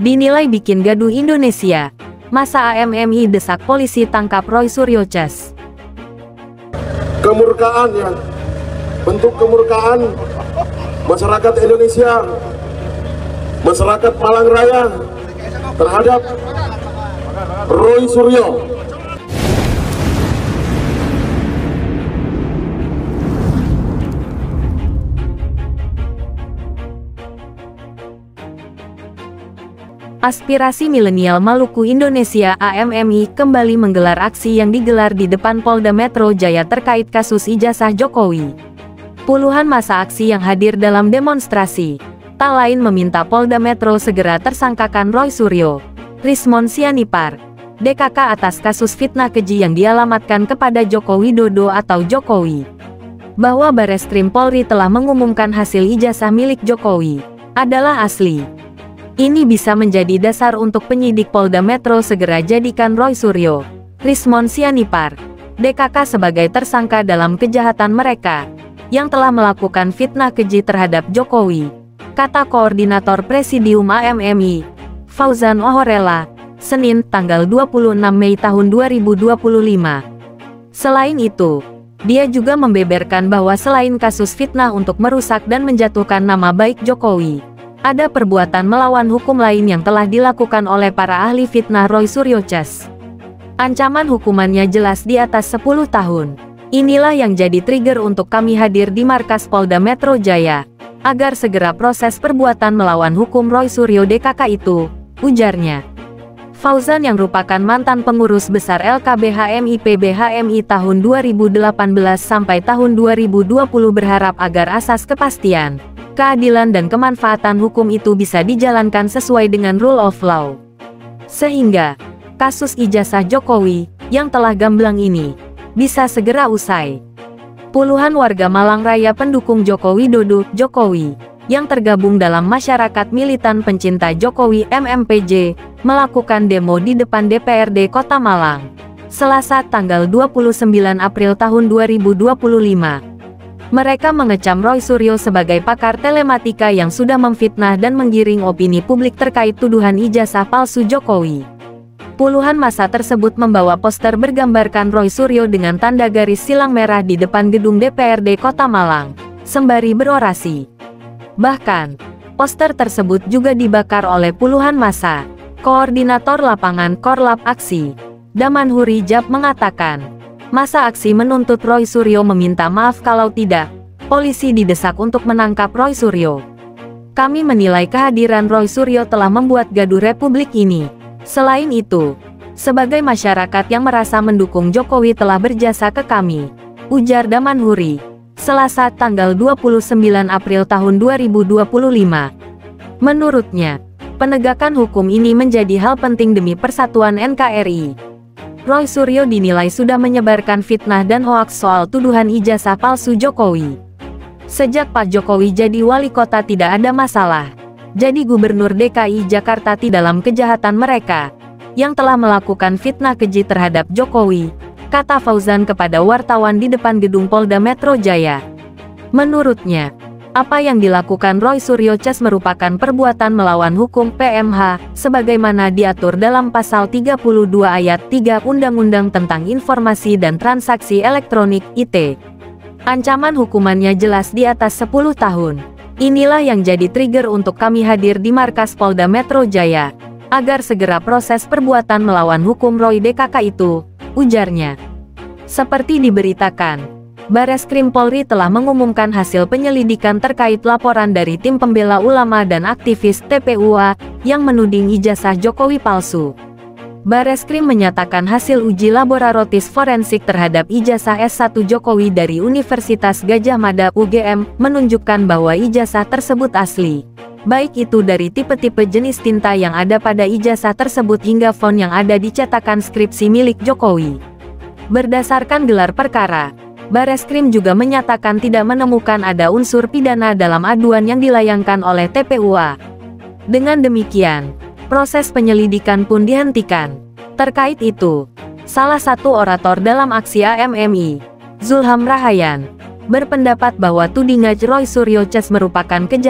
dinilai bikin gaduh Indonesia. Masa AMMI desak polisi tangkap Roy Suryo Cas. Kemurkaan ya, bentuk kemurkaan masyarakat Indonesia, masyarakat Malang Raya terhadap Roy Suryo. Aspirasi Milenial Maluku Indonesia AMMI kembali menggelar aksi yang digelar di depan Polda Metro Jaya terkait kasus ijazah Jokowi. Puluhan massa aksi yang hadir dalam demonstrasi, tak lain meminta Polda Metro segera tersangkakan Roy Suryo, Rismon Sianipar, DKK atas kasus fitnah keji yang dialamatkan kepada Joko Widodo atau Jokowi. Bahwa Bareskrim Polri telah mengumumkan hasil ijazah milik Jokowi adalah asli. Ini bisa menjadi dasar untuk penyidik Polda Metro segera jadikan Roy Suryo, Rismon Sianipar, DKK sebagai tersangka dalam kejahatan mereka yang telah melakukan fitnah keji terhadap Jokowi, kata Koordinator Presidium AMMI, Fauzan Ohorella, Senin, tanggal 26 Mei tahun 2025. Selain itu, dia juga membeberkan bahwa selain kasus fitnah untuk merusak dan menjatuhkan nama baik Jokowi, ada perbuatan melawan hukum lain yang telah dilakukan oleh para ahli fitnah Roy Suryo Cas. Ancaman hukumannya jelas di atas 10 tahun. Inilah yang jadi trigger untuk kami hadir di markas Polda Metro Jaya, agar segera proses perbuatan melawan hukum Roy Suryo DKK itu, ujarnya. Fauzan yang merupakan mantan pengurus besar LKBHMI PBHMI tahun 2018 sampai tahun 2020 berharap agar asas kepastian, keadilan dan kemanfaatan hukum itu bisa dijalankan sesuai dengan rule of law. Sehingga, kasus ijazah Jokowi, yang telah gamblang ini, bisa segera usai. Puluhan warga Malang Raya pendukung Joko Widodo, Jokowi, yang tergabung dalam masyarakat militan pencinta Jokowi MMPJ, melakukan demo di depan DPRD Kota Malang, Selasa tanggal 29 April tahun 2025. Mereka mengecam Roy Suryo sebagai pakar telematika yang sudah memfitnah dan menggiring opini publik terkait tuduhan ijazah palsu Jokowi. Puluhan massa tersebut membawa poster bergambarkan Roy Suryo dengan tanda garis silang merah di depan gedung DPRD Kota Malang, sembari berorasi. Bahkan, poster tersebut juga dibakar oleh puluhan massa. Koordinator lapangan Korlap Aksi, Daman Hurijab mengatakan, massa aksi menuntut Roy Suryo meminta maaf kalau tidak, polisi didesak untuk menangkap Roy Suryo. Kami menilai kehadiran Roy Suryo telah membuat gaduh Republik ini. Selain itu, sebagai masyarakat yang merasa mendukung Jokowi telah berjasa ke kami, ujar Daman Huri, Selasa tanggal 29 April tahun 2025. Menurutnya, penegakan hukum ini menjadi hal penting demi persatuan NKRI. Roy Suryo dinilai sudah menyebarkan fitnah dan hoaks soal tuduhan ijazah palsu Jokowi. Sejak Pak Jokowi jadi wali kota tidak ada masalah. Jadi Gubernur DKI Jakarta tidak dalam kejahatan mereka, yang telah melakukan fitnah keji terhadap Jokowi, kata Fauzan kepada wartawan di depan gedung Polda Metro Jaya. Menurutnya, apa yang dilakukan Roy Suryo Cas merupakan perbuatan melawan hukum PMH, sebagaimana diatur dalam Pasal 32 Ayat 3 Undang-Undang tentang Informasi dan Transaksi Elektronik (ITE). Ancaman hukumannya jelas di atas 10 tahun. Inilah yang jadi trigger untuk kami hadir di markas Polda Metro Jaya, agar segera proses perbuatan melawan hukum Roy DKK itu, ujarnya. Seperti diberitakan, Bareskrim Polri telah mengumumkan hasil penyelidikan terkait laporan dari tim pembela ulama dan aktivis TPUA yang menuding ijazah Jokowi palsu. Bareskrim menyatakan hasil uji laboratoris forensik terhadap ijazah S1 Jokowi dari Universitas Gadjah Mada UGM menunjukkan bahwa ijazah tersebut asli. Baik itu dari tipe-tipe jenis tinta yang ada pada ijazah tersebut hingga font yang ada di cetakan skripsi milik Jokowi. Berdasarkan gelar perkara, Bareskrim juga menyatakan tidak menemukan ada unsur pidana dalam aduan yang dilayangkan oleh TPUA. Dengan demikian, proses penyelidikan pun dihentikan. Terkait itu, salah satu orator dalam aksi AMMI, Zulham Rahayan, berpendapat bahwa tudingan Roy Suryo Cas merupakan kejahatan